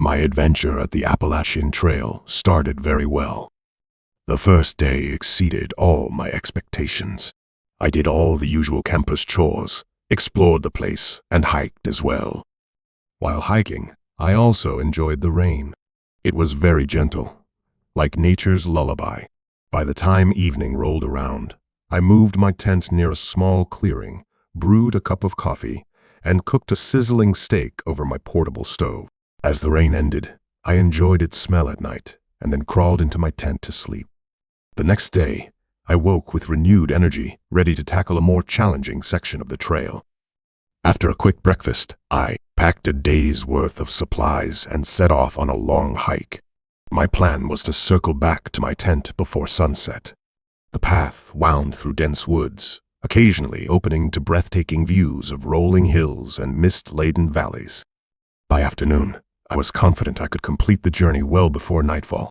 My adventure at the Appalachian Trail started very well. The first day exceeded all my expectations. I did all the usual camper's chores, explored the place, and hiked as well. While hiking, I also enjoyed the rain. It was very gentle, like nature's lullaby. By the time evening rolled around, I moved my tent near a small clearing, brewed a cup of coffee, and cooked a sizzling steak over my portable stove. As the rain ended, I enjoyed its smell at night and then crawled into my tent to sleep. The next day, I woke with renewed energy, ready to tackle a more challenging section of the trail. After a quick breakfast, I packed a day's worth of supplies and set off on a long hike. My plan was to circle back to my tent before sunset. The path wound through dense woods, occasionally opening to breathtaking views of rolling hills and mist-laden valleys. By afternoon, I was confident I could complete the journey well before nightfall.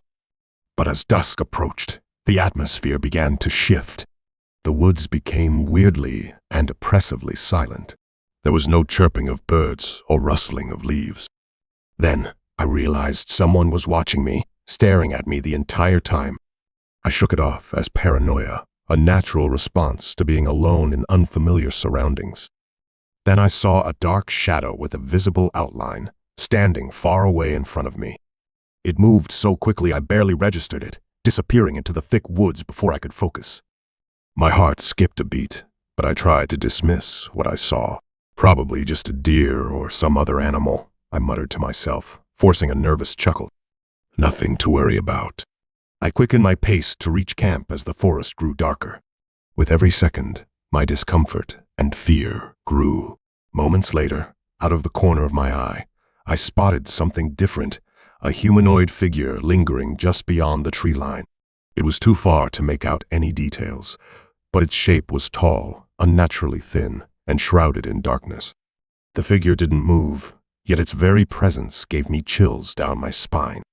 But as dusk approached, the atmosphere began to shift. The woods became weirdly and oppressively silent. There was no chirping of birds or rustling of leaves. Then, I realized someone was watching me, staring at me the entire time. I shook it off as paranoia, a natural response to being alone in unfamiliar surroundings. Then I saw a dark shadow with a visible outline, standing far away in front of me. It moved so quickly I barely registered it, disappearing into the thick woods before I could focus. My heart skipped a beat, but I tried to dismiss what I saw. Probably just a deer or some other animal, I muttered to myself, forcing a nervous chuckle. Nothing to worry about. I quickened my pace to reach camp as the forest grew darker. With every second, my discomfort and fear grew. Moments later, out of the corner of my eye, I spotted something different, a humanoid figure lingering just beyond the tree line. It was too far to make out any details, but its shape was tall, unnaturally thin, and shrouded in darkness. The figure didn't move, yet its very presence gave me chills down my spine.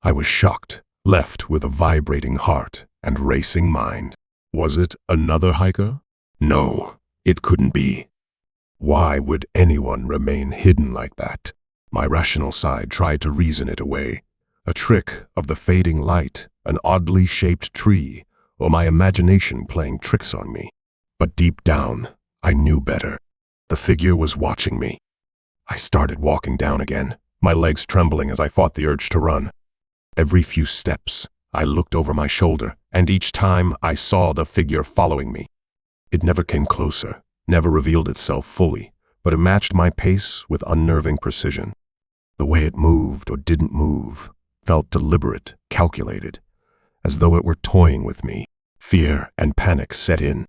I was shocked, left with a vibrating heart and racing mind. Was it another hiker? No, it couldn't be. Why would anyone remain hidden like that? My rational side tried to reason it away. A trick of the fading light, an oddly shaped tree, or my imagination playing tricks on me. But deep down, I knew better. The figure was watching me. I started walking down again, my legs trembling as I fought the urge to run. Every few steps, I looked over my shoulder, and each time I saw the figure following me. It never came closer, never revealed itself fully, but it matched my pace with unnerving precision. The way it moved or didn't move felt deliberate, calculated, as though it were toying with me. Fear and panic set in.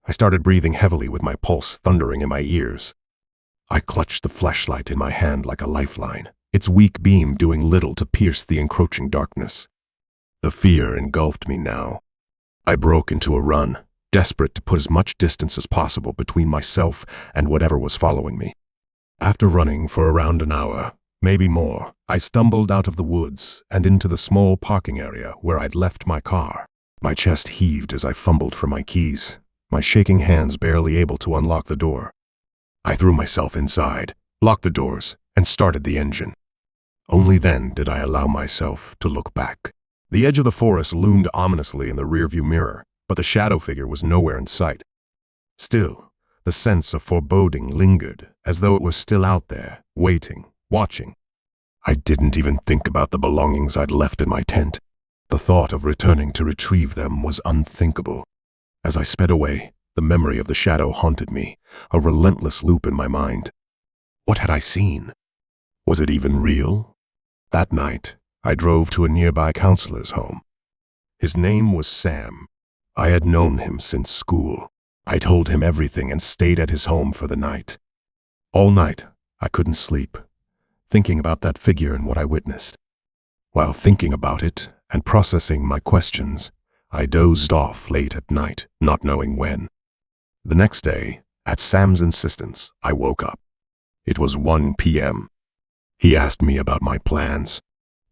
I started breathing heavily with my pulse thundering in my ears. I clutched the flashlight in my hand like a lifeline, its weak beam doing little to pierce the encroaching darkness. The fear engulfed me now. I broke into a run, desperate to put as much distance as possible between myself and whatever was following me. After running for around an hour, maybe more, I stumbled out of the woods and into the small parking area where I'd left my car. My chest heaved as I fumbled for my keys, my shaking hands barely able to unlock the door. I threw myself inside, locked the doors, and started the engine. Only then did I allow myself to look back. The edge of the forest loomed ominously in the rearview mirror, but the shadow figure was nowhere in sight. Still, the sense of foreboding lingered, as though it was still out there, waiting, watching. I didn't even think about the belongings I'd left in my tent. The thought of returning to retrieve them was unthinkable. As I sped away, the memory of the shadow haunted me, a relentless loop in my mind. What had I seen? Was it even real? That night, I drove to a nearby counselor's home. His name was Sam. I had known him since school. I told him everything and stayed at his home for the night. All night, I couldn't sleep, thinking about that figure and what I witnessed. While thinking about it and processing my questions, I dozed off late at night, not knowing when. The next day, at Sam's insistence, I woke up. It was 1 p.m. He asked me about my plans.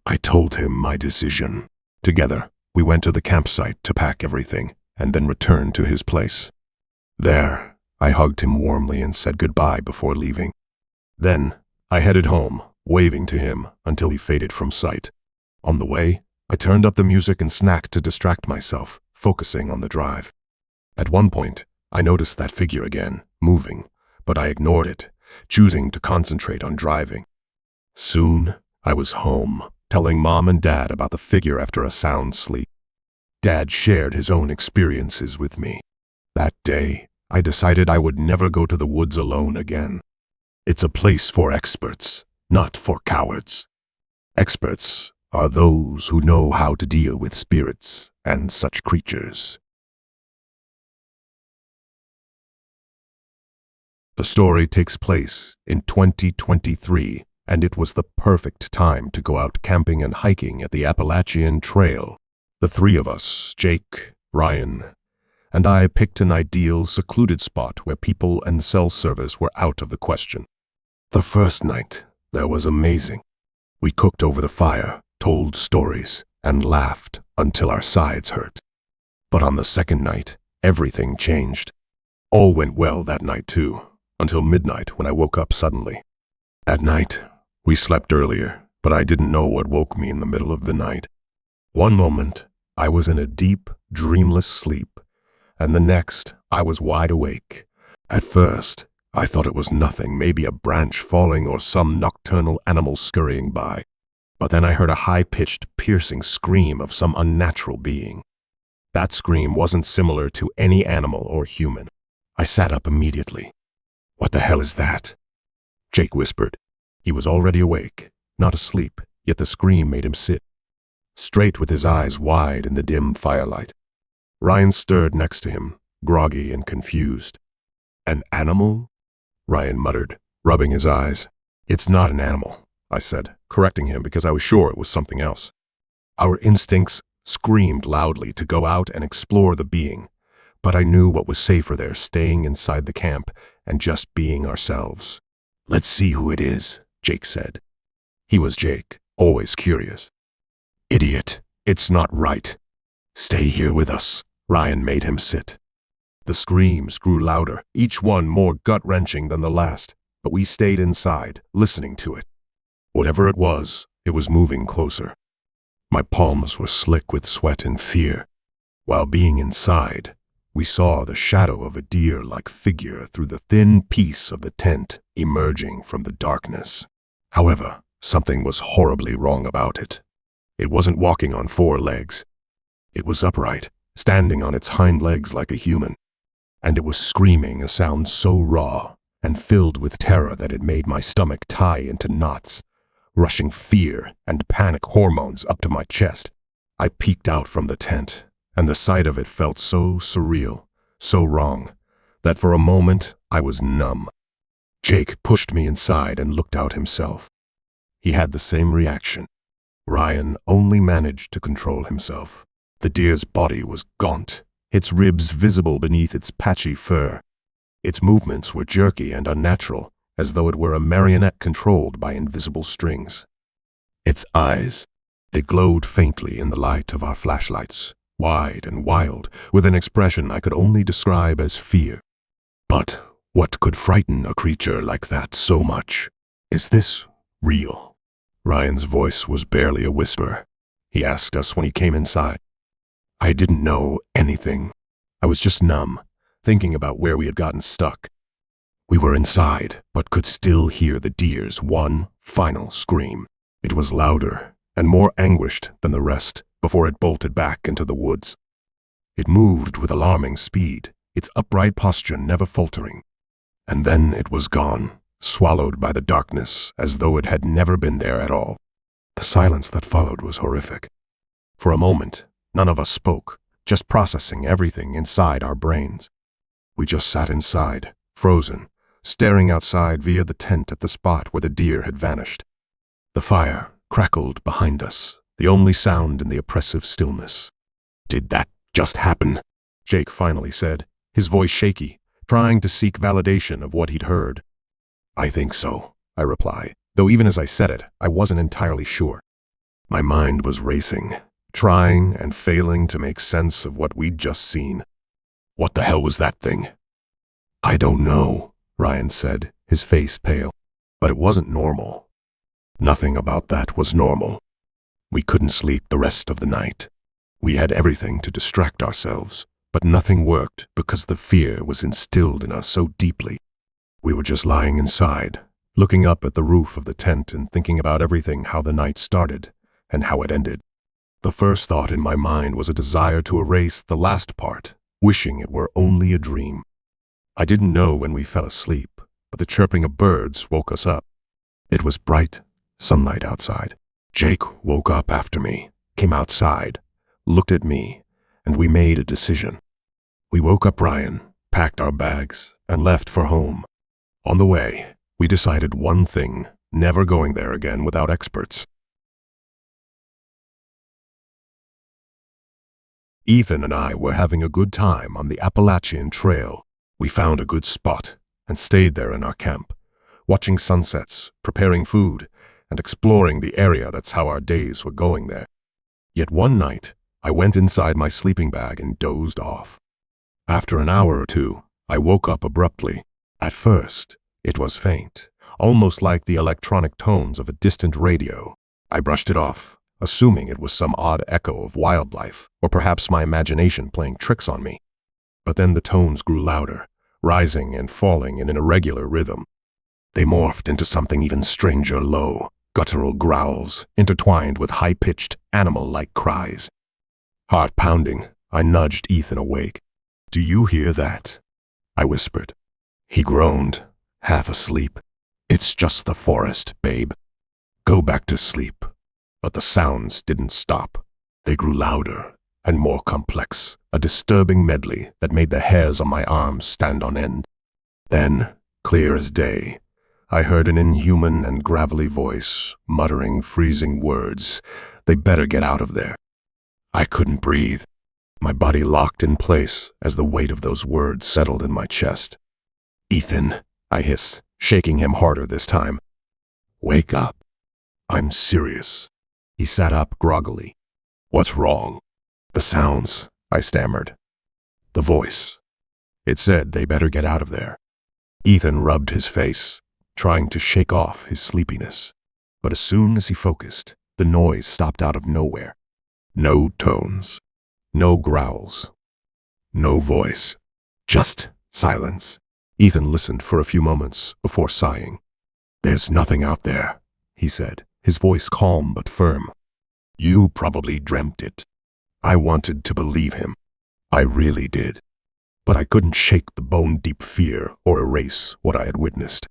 I told him my decision. Together, we went to the campsite to pack everything, and then returned to his place. There, I hugged him warmly and said goodbye before leaving. Then, I headed home, waving to him until he faded from sight. On the way, I turned up the music and snacked to distract myself, focusing on the drive. At one point, I noticed that figure again, moving, but I ignored it, choosing to concentrate on driving. Soon, I was home, telling Mom and Dad about the figure after a sound sleep. Dad shared his own experiences with me. That day, I decided I would never go to the woods alone again. It's a place for experts, not for cowards. Experts are those who know how to deal with spirits and such creatures. The story takes place in 2023, and it was the perfect time to go out camping and hiking at the Appalachian Trail. The three of us, Jake, Ryan, and I, picked an ideal, secluded spot where people and cell service were out of the question. The first night, that was amazing. We cooked over the fire, told stories, and laughed until our sides hurt. But on the second night, everything changed. All went well that night too, until midnight when I woke up suddenly. At night, we slept earlier, but I didn't know what woke me in the middle of the night. One moment, I was in a deep, dreamless sleep, and the next, I was wide awake. At first, I thought it was nothing, maybe a branch falling or some nocturnal animal scurrying by. But then I heard a high-pitched, piercing scream of some unnatural being. That scream wasn't similar to any animal or human. I sat up immediately. "What the hell is that?" Jake whispered. He was already awake, not asleep, yet the scream made him sit straight with his eyes wide in the dim firelight. Ryan stirred next to him, groggy and confused. "An animal?" Ryan muttered, rubbing his eyes. "It's not an animal," I said, correcting him because I was sure it was something else. Our instincts screamed loudly to go out and explore the being, but I knew what was safer there, staying inside the camp and just being ourselves. "Let's see who it is," Jake said. He was Jake, always curious. "Idiot, it's not right. Stay here with us." Ryan made him sit. The screams grew louder, each one more gut-wrenching than the last, but we stayed inside, listening to it. Whatever it was moving closer. My palms were slick with sweat and fear. While being inside, we saw the shadow of a deer-like figure through the thin piece of the tent emerging from the darkness. However, something was horribly wrong about it. It wasn't walking on four legs. It was upright, standing on its hind legs like a human. And it was screaming a sound so raw and filled with terror that it made my stomach tie into knots, rushing fear and panic hormones up to my chest. I peeked out from the tent, and the sight of it felt so surreal, so wrong, that for a moment I was numb. Jake pushed me inside and looked out himself. He had the same reaction. Ryan only managed to control himself. The deer's body was gaunt, its ribs visible beneath its patchy fur. Its movements were jerky and unnatural, as though it were a marionette controlled by invisible strings. Its eyes, they glowed faintly in the light of our flashlights, wide and wild, with an expression I could only describe as fear. But what could frighten a creature like that so much? "Is this real?" Ryan's voice was barely a whisper. He asked us when he came inside. I didn't know anything. I was just numb, thinking about where we had gotten stuck. We were inside, but could still hear the deer's one final scream. It was louder and more anguished than the rest before it bolted back into the woods. It moved with alarming speed, its upright posture never faltering. And then it was gone, swallowed by the darkness as though it had never been there at all. The silence that followed was horrific. For a moment, none of us spoke, just processing everything inside our brains. We just sat inside, frozen, staring outside via the tent at the spot where the deer had vanished. The fire crackled behind us, the only sound in the oppressive stillness. "Did that just happen?" Jake finally said, his voice shaky, trying to seek validation of what he'd heard. "I think so," I replied, though even as I said it, I wasn't entirely sure. My mind was racing, trying and failing to make sense of what we'd just seen. "What the hell was that thing?" "I don't know," Ryan said, his face pale. "But it wasn't normal. Nothing about that was normal. We couldn't sleep the rest of the night. We had everything to distract ourselves, but nothing worked because the fear was instilled in us so deeply. We were just lying inside, looking up at the roof of the tent and thinking about everything, how the night started and how it ended. The first thought in my mind was a desire to erase the last part, wishing it were only a dream. I didn't know when we fell asleep, but the chirping of birds woke us up. It was bright sunlight outside. Jake woke up after me, came outside, looked at me, and we made a decision. We woke up Ryan, packed our bags, and left for home. On the way, we decided one thing: never going there again without experts. Ethan and I were having a good time on the Appalachian Trail. We found a good spot and stayed there in our camp, watching sunsets, preparing food, and exploring the area. That's how our days were going there. Yet one night, I went inside my sleeping bag and dozed off. After an hour or two, I woke up abruptly. At first, it was faint, almost like the electronic tones of a distant radio. I brushed it off, assuming it was some odd echo of wildlife, or perhaps my imagination playing tricks on me. But then the tones grew louder, rising and falling in an irregular rhythm. They morphed into something even stranger: low, guttural growls, intertwined with high-pitched, animal-like cries. Heart pounding, I nudged Ethan awake. "Do you hear that?" I whispered. He groaned, half asleep. "It's just the forest, babe. Go back to sleep." But the sounds didn't stop. They grew louder and more complex, a disturbing medley that made the hairs on my arms stand on end. Then, clear as day, I heard an inhuman and gravelly voice, muttering freezing words. "They better get out of there." I couldn't breathe. My body locked in place as the weight of those words settled in my chest. "Ethan," I hissed, shaking him harder this time. "Wake up. I'm serious." He sat up groggily. "What's wrong?" "The sounds," I stammered. "The voice. It said they better get out of there." Ethan rubbed his face, trying to shake off his sleepiness. But as soon as he focused, the noise stopped out of nowhere. No tones, no growls, no voice, just silence. Ethan listened for a few moments before sighing. "There's nothing out there," he said, his voice calm but firm. "You probably dreamt it." I wanted to believe him. I really did. But I couldn't shake the bone-deep fear or erase what I had witnessed.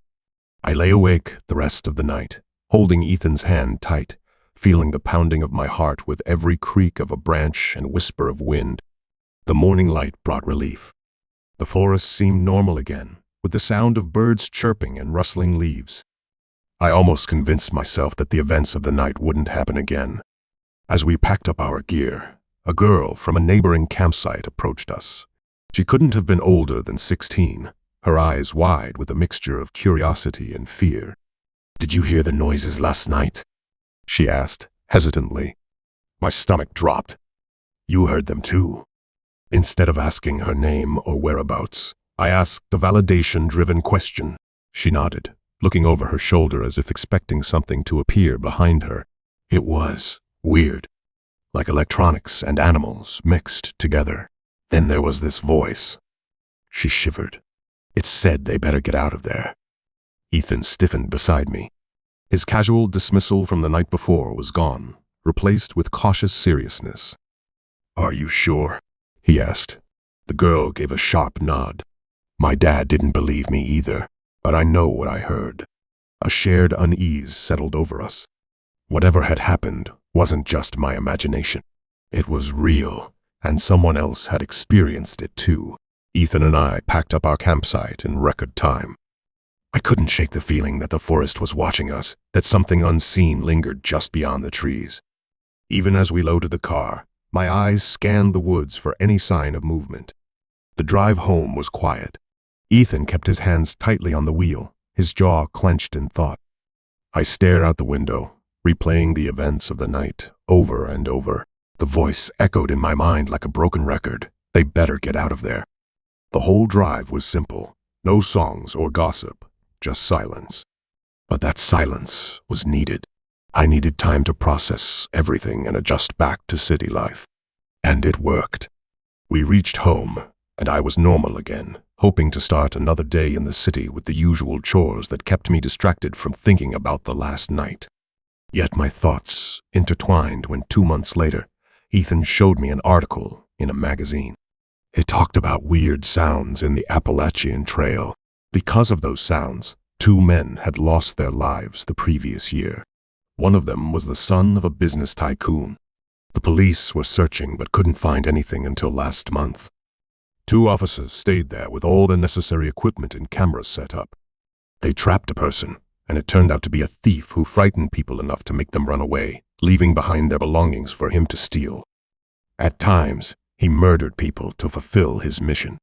I lay awake the rest of the night, holding Ethan's hand tight, feeling the pounding of my heart with every creak of a branch and whisper of wind. The morning light brought relief. The forest seemed normal again, with the sound of birds chirping and rustling leaves. I almost convinced myself that the events of the night wouldn't happen again. As we packed up our gear, a girl from a neighboring campsite approached us. She couldn't have been older than 16, her eyes wide with a mixture of curiosity and fear. "Did you hear the noises last night?" she asked, hesitantly. My stomach dropped. "You heard them too?" Instead of asking her name or whereabouts, I asked a validation-driven question. She nodded, looking over her shoulder as if expecting something to appear behind her. It was weird, like electronics and animals mixed together. Then there was this voice. She shivered. It said they better get out of there. Ethan stiffened beside me. His casual dismissal from the night before was gone, replaced with cautious seriousness. "Are you sure?" he asked. The girl gave a sharp nod. My dad didn't believe me either, but I know what I heard. A shared unease settled over us. Whatever had happened wasn't just my imagination. It was real, and someone else had experienced it too. Ethan and I packed up our campsite in record time. I couldn't shake the feeling that the forest was watching us, that something unseen lingered just beyond the trees. Even as we loaded the car, my eyes scanned the woods for any sign of movement. The drive home was quiet. Ethan kept his hands tightly on the wheel, his jaw clenched in thought. I stared out the window, replaying the events of the night over and over. The voice echoed in my mind like a broken record. They better get out of there. The whole drive was simple. No songs or gossip, just silence. But that silence was needed. I needed time to process everything and adjust back to city life. And it worked. We reached home, and I was normal again, hoping to start another day in the city with the usual chores that kept me distracted from thinking about the last night. Yet my thoughts intertwined when 2 months later, Ethan showed me an article in a magazine. It talked about weird sounds in the Appalachian Trail. Because of those sounds, 2 men had lost their lives the previous year. One of them was the son of a business tycoon. The police were searching but couldn't find anything until last month. 2 officers stayed there with all the necessary equipment and cameras set up. They trapped a person, and it turned out to be a thief who frightened people enough to make them run away, leaving behind their belongings for him to steal. At times, he murdered people to fulfill his mission.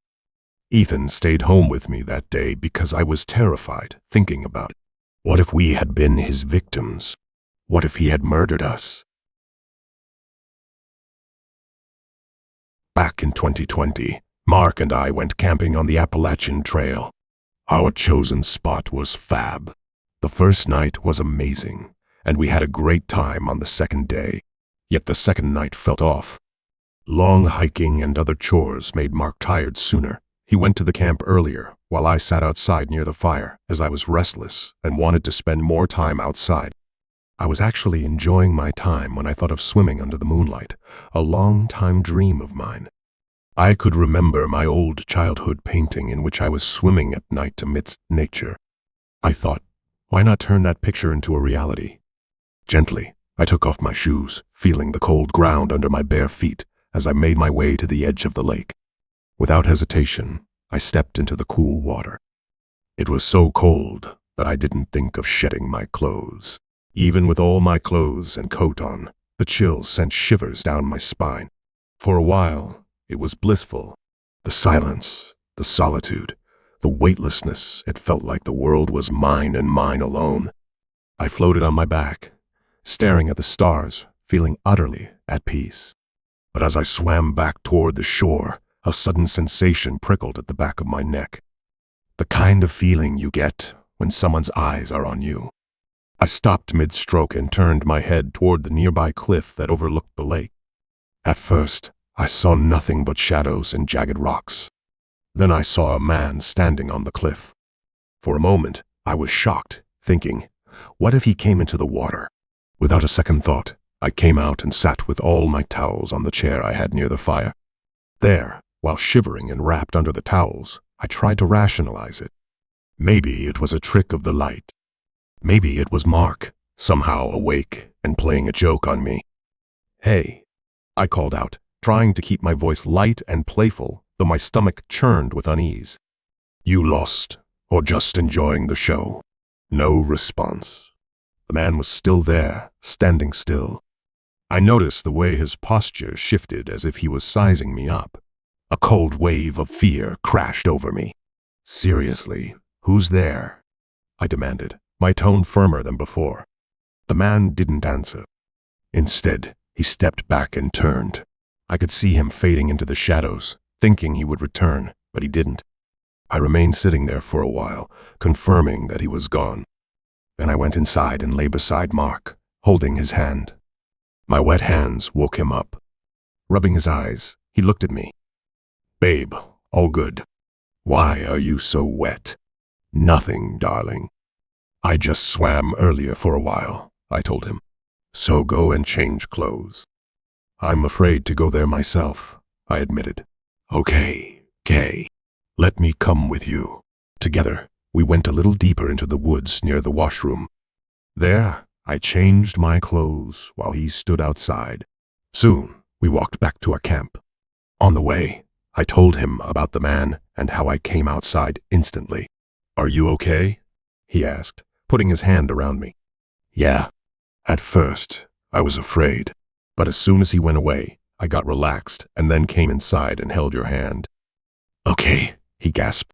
Ethan stayed home with me that day because I was terrified thinking about it. What if we had been his victims? What if he had murdered us? Back in 2020, Mark and I went camping on the Appalachian Trail. Our chosen spot was fab. The first night was amazing, and we had a great time on the second day. Yet the second night felt off. Long hiking and other chores made Mark tired sooner. He went to the camp earlier, while I sat outside near the fire, as I was restless and wanted to spend more time outside. I was actually enjoying my time when I thought of swimming under the moonlight, a long-time dream of mine. I could remember my old childhood painting in which I was swimming at night amidst nature. I thought, why not turn that picture into a reality? Gently, I took off my shoes, feeling the cold ground under my bare feet as I made my way to the edge of the lake. Without hesitation, I stepped into the cool water. It was so cold that I didn't think of shedding my clothes. Even with all my clothes and coat on, the chills sent shivers down my spine. For a while, it was blissful. The silence, the solitude, the weightlessness, it felt like the world was mine and mine alone. I floated on my back, staring at the stars, feeling utterly at peace. But as I swam back toward the shore, a sudden sensation prickled at the back of my neck. The kind of feeling you get when someone's eyes are on you. I stopped mid-stroke and turned my head toward the nearby cliff that overlooked the lake. At first, I saw nothing but shadows and jagged rocks. Then I saw a man standing on the cliff. For a moment, I was shocked, thinking, what if he came into the water? Without a second thought, I came out and sat with all my towels on the chair I had near the fire. There, while shivering and wrapped under the towels, I tried to rationalize it. Maybe it was a trick of the light. Maybe it was Mark, somehow awake and playing a joke on me. "Hey," I called out, trying to keep my voice light and playful, though my stomach churned with unease. "You lost, or just enjoying the show?" No response. The man was still there, standing still. I noticed the way his posture shifted as if he was sizing me up. A cold wave of fear crashed over me. "Seriously, who's there?" I demanded, my tone firmer than before. The man didn't answer. Instead, he stepped back and turned. I could see him fading into the shadows, thinking he would return, but he didn't. I remained sitting there for a while, confirming that he was gone. Then I went inside and lay beside Mark, holding his hand. My wet hands woke him up. Rubbing his eyes, he looked at me. "Babe, all good. Why are you so wet?" "Nothing, darling. I just swam earlier for a while," I told him. "So go and change clothes." "I'm afraid to go there myself," I admitted. Okay. Let me come with you." Together, we went a little deeper into the woods near the washroom. There, I changed my clothes while he stood outside. Soon, we walked back to our camp. On the way, I told him about the man and how I came outside instantly. "Are you okay?" he asked, putting his hand around me. "Yeah." At first, I was afraid, but as soon as he went away, I got relaxed and then came inside and held your hand. "Okay," he gasped.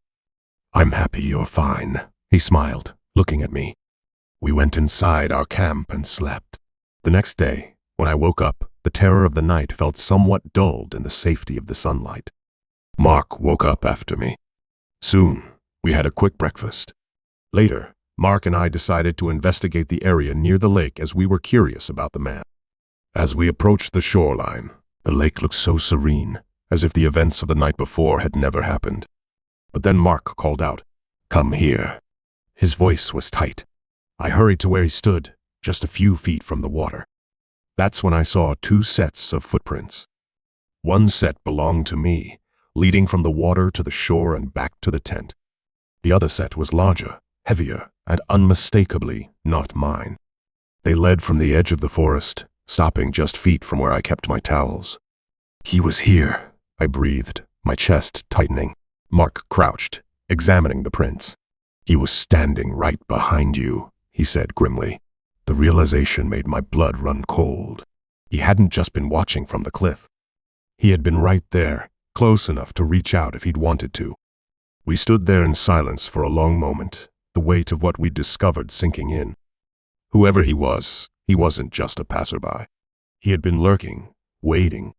"I'm happy you're fine," he smiled, looking at me. We went inside our camp and slept. The next day, when I woke up, the terror of the night felt somewhat dulled in the safety of the sunlight. Mark woke up after me. Soon, we had a quick breakfast. Later, Mark and I decided to investigate the area near the lake as we were curious about the man. As we approached the shoreline, the lake looked so serene, as if the events of the night before had never happened. But then Mark called out, "Come here." His voice was tight. I hurried to where he stood, just a few feet from the water. That's when I saw 2 sets of footprints. One set belonged to me, leading from the water to the shore and back to the tent. The other set was larger, heavier, and unmistakably not mine. They led from the edge of the forest, stopping just feet from where I kept my towels. "He was here," I breathed, my chest tightening. Mark crouched, examining the prints. "He was standing right behind you," he said grimly. The realization made my blood run cold. He hadn't just been watching from the cliff. He had been right there, close enough to reach out if he'd wanted to. We stood there in silence for a long moment, the weight of what we'd discovered sinking in. Whoever he wasn't just a passerby. He had been lurking, waiting.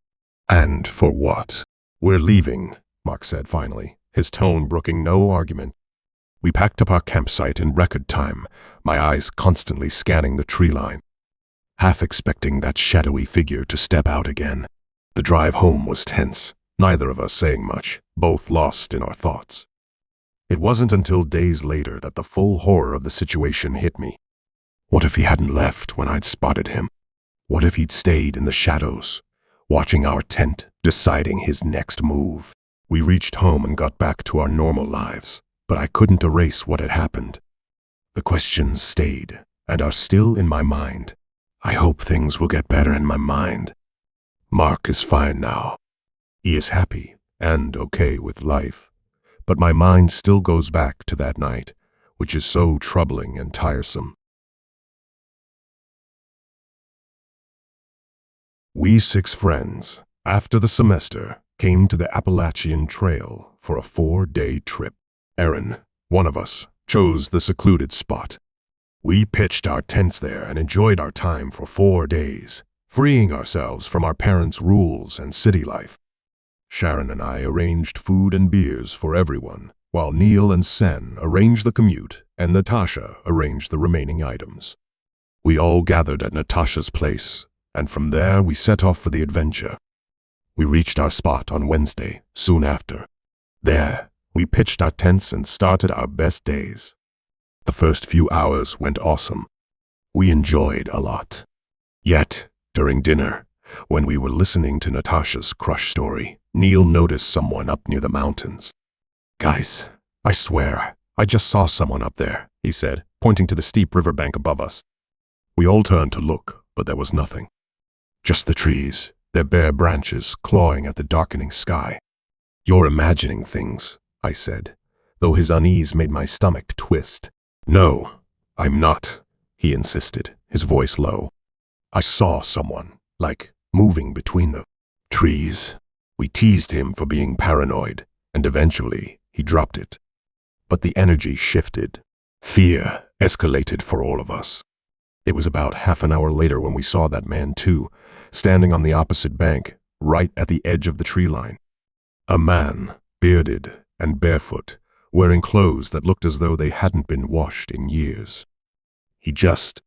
"And for what?" "We're leaving," Mark said finally, his tone brooking no argument. We packed up our campsite in record time, my eyes constantly scanning the tree line, half expecting that shadowy figure to step out again. The drive home was tense, neither of us saying much, both lost in our thoughts. It wasn't until days later that the full horror of the situation hit me. What if he hadn't left when I'd spotted him? What if he'd stayed in the shadows, watching our tent, deciding his next move? We reached home and got back to our normal lives, but I couldn't erase what had happened. The questions stayed, and are still in my mind. I hope things will get better in my mind. Mark is fine now. He is happy and okay with life, but my mind still goes back to that night, which is so troubling and tiresome. We 6 friends, after the semester, came to the Appalachian Trail for a 4-day trip. Aaron, one of us, chose the secluded spot. We pitched our tents there and enjoyed our time for 4 days, freeing ourselves from our parents' rules and city life. Sharon and I arranged food and beers for everyone, while Neil and Sen arranged the commute and Natasha arranged the remaining items. We all gathered at Natasha's place, and from there we set off for the adventure. We reached our spot on Wednesday, soon after. There, we pitched our tents and started our best days. The first few hours went awesome. We enjoyed a lot. Yet, during dinner, when we were listening to Natasha's crush story, Neil noticed someone up near the mountains. "Guys, I swear, I just saw someone up there," he said, pointing to the steep riverbank above us. We all turned to look, but there was nothing. Just the trees, their bare branches clawing at the darkening sky. "You're imagining things," I said, though his unease made my stomach twist. "No, I'm not," he insisted, his voice low. "I saw someone, like, moving between the trees." We teased him for being paranoid, and eventually he dropped it. But the energy shifted. Fear escalated for all of us. It was about half an hour later when we saw that man too, standing on the opposite bank, right at the edge of the tree line. A man, bearded and barefoot, wearing clothes that looked as though they hadn't been washed in years. He just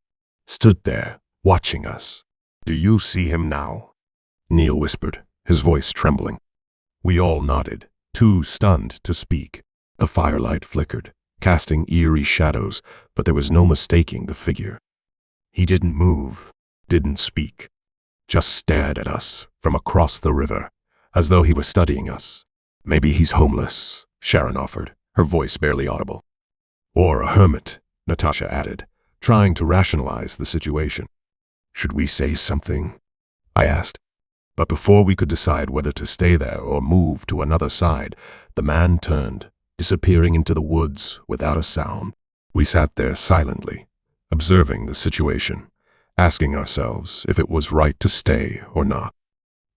stood there, watching us. "Do you see him now?" Neil whispered, his voice trembling. We all nodded, too stunned to speak. The firelight flickered, casting eerie shadows, but there was no mistaking the figure. He didn't move, didn't speak, just stared at us from across the river, as though he was studying us. "Maybe he's homeless," Sharon offered, her voice barely audible. "Or a hermit," Natasha added, trying to rationalize the situation. "Should we say something?" I asked. But before we could decide whether to stay there or move to another side, the man turned, disappearing into the woods without a sound. We sat there silently, observing the situation, asking ourselves if it was right to stay or not.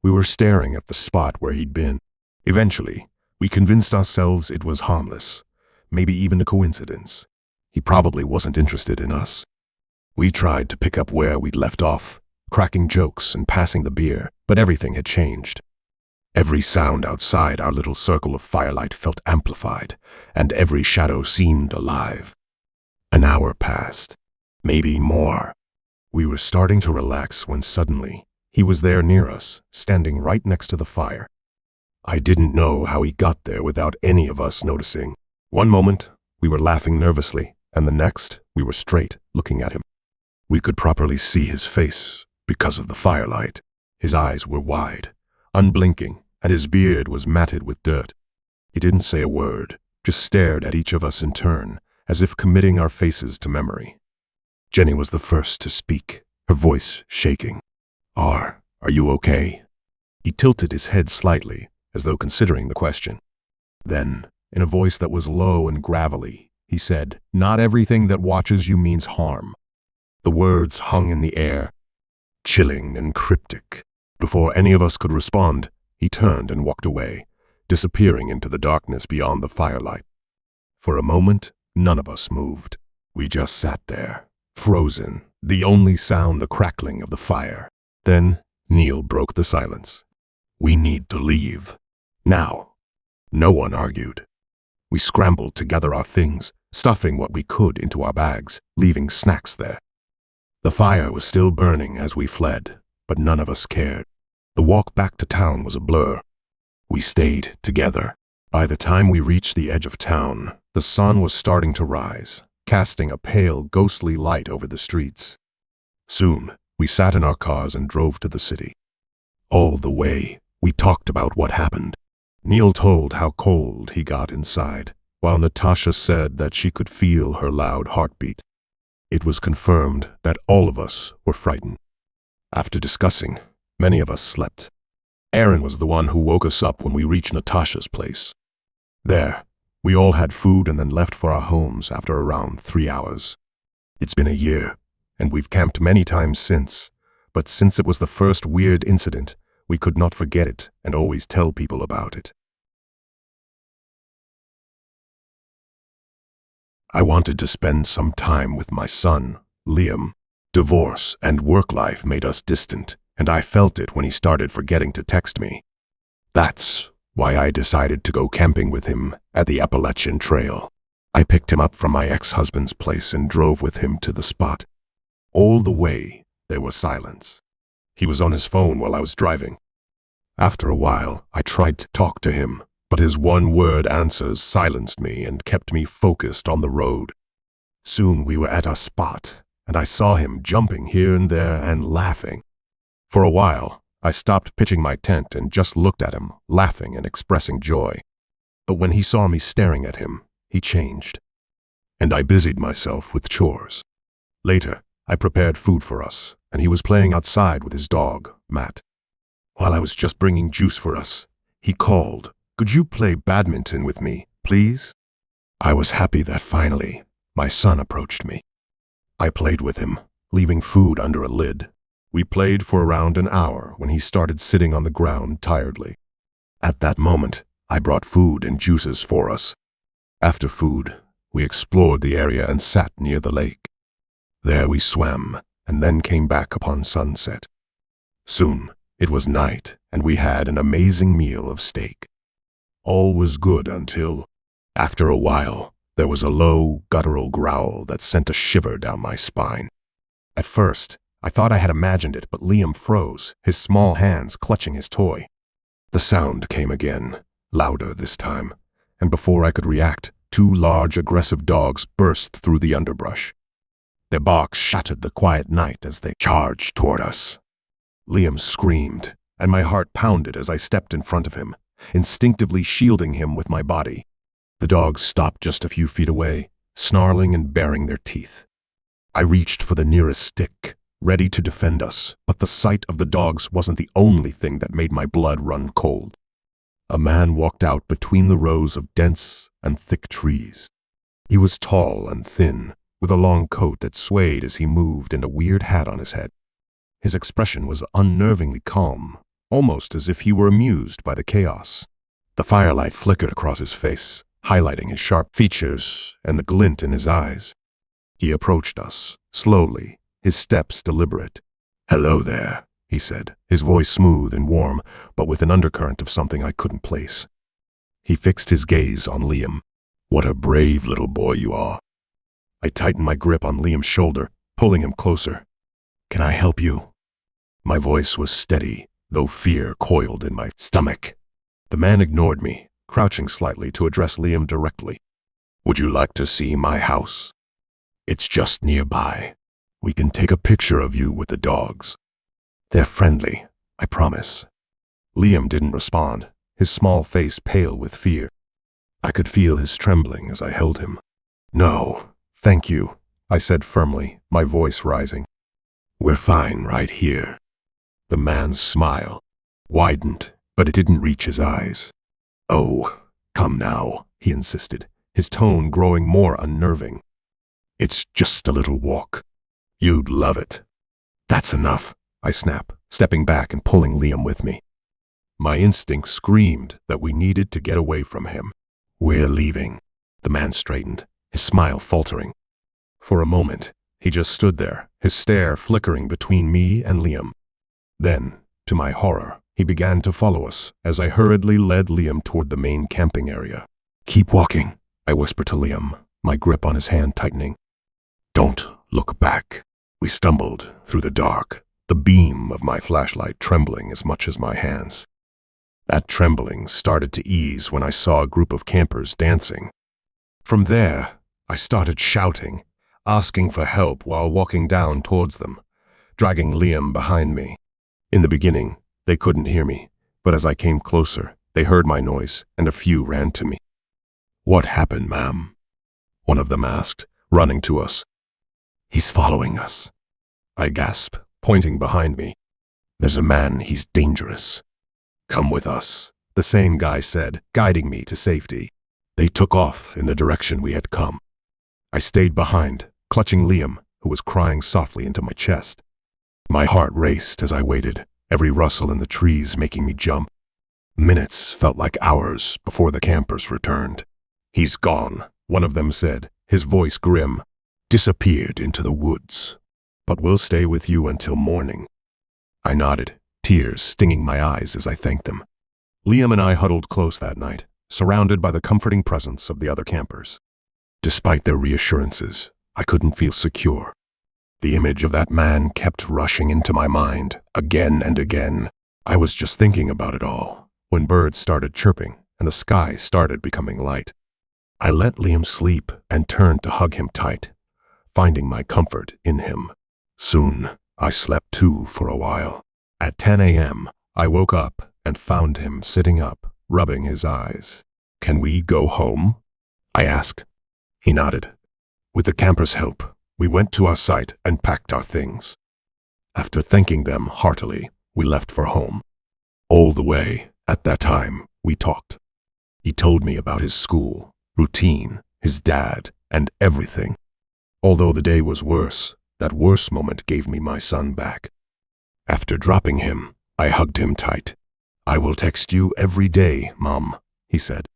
We were staring at the spot where he'd been. Eventually, we convinced ourselves it was harmless, maybe even a coincidence. He probably wasn't interested in us. We tried to pick up where we'd left off, cracking jokes and passing the beer, but everything had changed. Every sound outside our little circle of firelight felt amplified, and every shadow seemed alive. An hour passed, maybe more. We were starting to relax when suddenly, he was there near us, standing right next to the fire. I didn't know how he got there without any of us noticing. One moment, we were laughing nervously, and the next, we were straight, looking at him. We could properly see his face because of the firelight. His eyes were wide, unblinking, and his beard was matted with dirt. He didn't say a word, just stared at each of us in turn, as if committing our faces to memory. Jenny was the first to speak, her voice shaking. Are you okay? He tilted his head slightly, as though considering the question. Then, in a voice that was low and gravelly, he said, "Not everything that watches you means harm." The words hung in the air, chilling and cryptic. Before any of us could respond, he turned and walked away, disappearing into the darkness beyond the firelight. For a moment, none of us moved. We just sat there, frozen, the only sound the crackling of the fire. Then, Neil broke the silence. "We need to leave. Now." No one argued. We scrambled to gather our things, stuffing what we could into our bags, leaving snacks there. The fire was still burning as we fled, but none of us cared. The walk back to town was a blur. We stayed together. By the time we reached the edge of town, the sun was starting to rise, casting a pale, ghostly light over the streets. Soon, we sat in our cars and drove to the city. All the way, we talked about what happened. Neil told how cold he got inside, while Natasha said that she could feel her loud heartbeat. It was confirmed that all of us were frightened. After discussing, many of us slept. Aaron was the one who woke us up when we reached Natasha's place. There, we all had food and then left for our homes after around 3 hours. It's been a year, and we've camped many times since, but since it was the first weird incident, we could not forget it and always tell people about it. I wanted to spend some time with my son, Liam. Divorce and work life made us distant, and I felt it when he started forgetting to text me. That's why I decided to go camping with him at the Appalachian Trail. I picked him up from my ex-husband's place and drove with him to the spot. All the way, there was silence. He was on his phone while I was driving. After a while, I tried to talk to him, but his one-word answers silenced me and kept me focused on the road. Soon we were at our spot, and I saw him jumping here and there and laughing. For a while, I stopped pitching my tent and just looked at him, laughing and expressing joy. But when he saw me staring at him, he changed, and I busied myself with chores. Later, I prepared food for us, and he was playing outside with his dog, Matt. While I was just bringing juice for us, he called, "Could you play badminton with me, please?" I was happy that finally, my son approached me. I played with him, leaving food under a lid. We played for around an hour when he started sitting on the ground tiredly. At that moment, I brought food and juices for us. After food, we explored the area and sat near the lake. There we swam, and then came back upon sunset. Soon, it was night, and we had an amazing meal of steak. All was good until, after a while, there was a low, guttural growl that sent a shiver down my spine. At first, I thought I had imagined it, but Liam froze, his small hands clutching his toy. The sound came again, louder this time, and before I could react, 2 large, aggressive dogs burst through the underbrush. Their barks shattered the quiet night as they charged toward us. Liam screamed, and my heart pounded as I stepped in front of him, instinctively shielding him with my body. The dogs stopped just a few feet away, snarling and baring their teeth. I reached for the nearest stick, ready to defend us, but the sight of the dogs wasn't the only thing that made my blood run cold. A man walked out between the rows of dense and thick trees. He was tall and thin, with a long coat that swayed as he moved and a weird hat on his head. His expression was unnervingly calm, almost as if he were amused by the chaos. The firelight flickered across his face, highlighting his sharp features and the glint in his eyes. He approached us, slowly, his steps deliberate. "Hello there," he said, his voice smooth and warm, but with an undercurrent of something I couldn't place. He fixed his gaze on Liam. "What a brave little boy you are." I tightened my grip on Liam's shoulder, pulling him closer. "Can I help you?" My voice was steady, though fear coiled in my stomach. The man ignored me, crouching slightly to address Liam directly. "Would you like to see my house? It's just nearby. We can take a picture of you with the dogs. They're friendly, I promise." Liam didn't respond, his small face pale with fear. I could feel his trembling as I held him. "No, thank you," I said firmly, my voice rising. "We're fine right here." The man's smile widened, but it didn't reach his eyes. "Oh, come now," he insisted, his tone growing more unnerving. "It's just a little walk. You'd love it." "That's enough," I snapped, stepping back and pulling Liam with me. My instinct screamed that we needed to get away from him. "We're leaving." The man straightened, his smile faltering. For a moment, he just stood there, his stare flickering between me and Liam. Then, to my horror, he began to follow us as I hurriedly led Liam toward the main camping area. "Keep walking," I whispered to Liam, my grip on his hand tightening. "Don't look back." We stumbled through the dark, the beam of my flashlight trembling as much as my hands. That trembling started to ease when I saw a group of campers dancing. From there, I started shouting, asking for help while walking down towards them, dragging Liam behind me. In the beginning, they couldn't hear me, but as I came closer, they heard my noise and a few ran to me. "What happened, ma'am?" one of them asked, running to us. "He's following us," I gasped, pointing behind me. "There's a man, he's dangerous." "Come with us," the same guy said, guiding me to safety. They took off in the direction we had come. I stayed behind, clutching Liam, who was crying softly into my chest. My heart raced as I waited, every rustle in the trees making me jump. Minutes felt like hours before the campers returned. "He's gone," one of them said, his voice grim. "Disappeared into the woods. But we'll stay with you until morning." I nodded, tears stinging my eyes as I thanked them. Liam and I huddled close that night, surrounded by the comforting presence of the other campers. Despite their reassurances, I couldn't feel secure. The image of that man kept rushing into my mind, again and again. I was just thinking about it all, when birds started chirping and the sky started becoming light. I let Liam sleep and turned to hug him tight, finding my comfort in him. Soon, I slept too for a while. At 10 a.m., I woke up and found him sitting up, rubbing his eyes. "Can we go home?" I asked. He nodded. With the campers' help, we went to our site and packed our things. After thanking them heartily, we left for home. All the way, at that time, we talked. He told me about his school, routine, his dad, and everything. Although the day was worse, that worst moment gave me my son back. After dropping him, I hugged him tight. "I will text you every day, Mom," he said.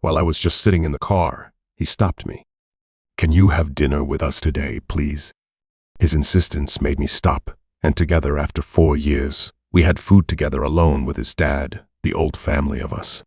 While I was just sitting in the car, he stopped me. "Can you have dinner with us today, please?" His insistence made me stop, and together after 4 years, we had food together alone with his dad, the old family of us.